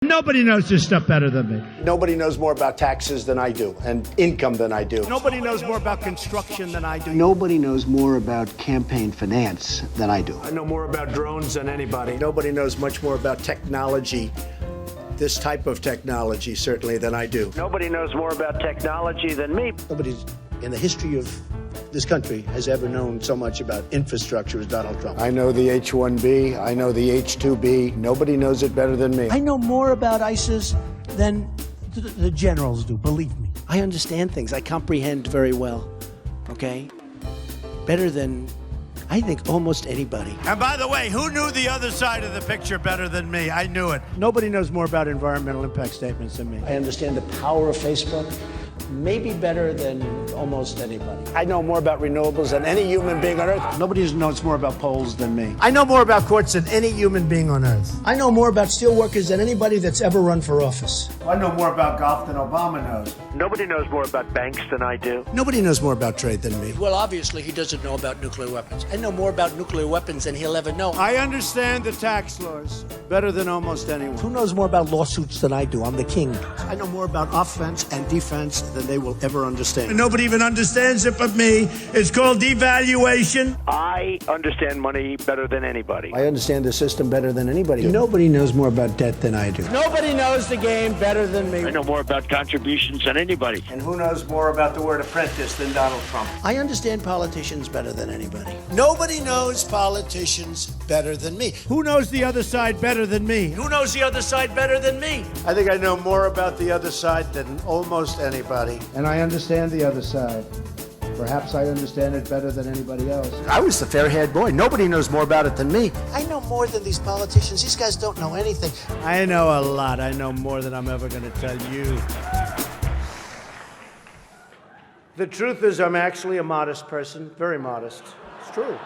Nobody knows this stuff better than me. Nobody knows more about taxes than I do and income than I do. Nobody knows more about construction than I do. Nobody knows more about campaign finance than I do. I know more about drones than anybody. Nobody knows much more about technology, this type of technology, certainly, than I do. Nobody knows more about technology than me. Nobody in the history of this country has ever known so much about infrastructure as Donald Trump. I know the H-1B. I know the H-2B. Nobody knows it better than me. I know more about ISIS than the generals do, believe me. I understand things. I comprehend very well, okay? Better than, I think, almost anybody. And by the way, who knew the other side of the picture better than me? I knew it. Nobody knows more about environmental impact statements than me. I understand the power of Facebook maybe better than almost anybody. I know more about renewables than any human being on Earth. Nobody knows more about polls than me. I know more about courts than any human being on earth. I know more about steelworkers than anybody that's ever run for office. I know more about golf than Obama knows. Nobody knows more about banks than I do. Nobody knows more about trade than me. Well, obviously, he doesn't know about nuclear weapons. I know more about nuclear weapons than he'll ever know. I understand the tax laws better than almost anyone. Who knows more about lawsuits than I do? I'm the king. I know more about offense and defense than they will ever understand. Nobody even understands it but me. It's called devaluation. I understand money better than anybody. I understand the system better than anybody. Nobody knows more about debt than I do. Nobody knows the game better than me. I know more about contributions than anybody. And who knows more about the word apprentice than Donald Trump? I understand politicians better than anybody. Nobody knows politicians better than me. Who knows the other side better than me? Who knows the other side better than me? I think I know more about the other side than almost anybody. And I understand the other side. Perhaps I understand it better than anybody else. I was the fair-haired boy. Nobody knows more about it than me. I know more than these politicians. These guys don't know anything. I know a lot. I know more than I'm ever going to tell you. The truth is, I'm actually a modest person, very modest. It's true.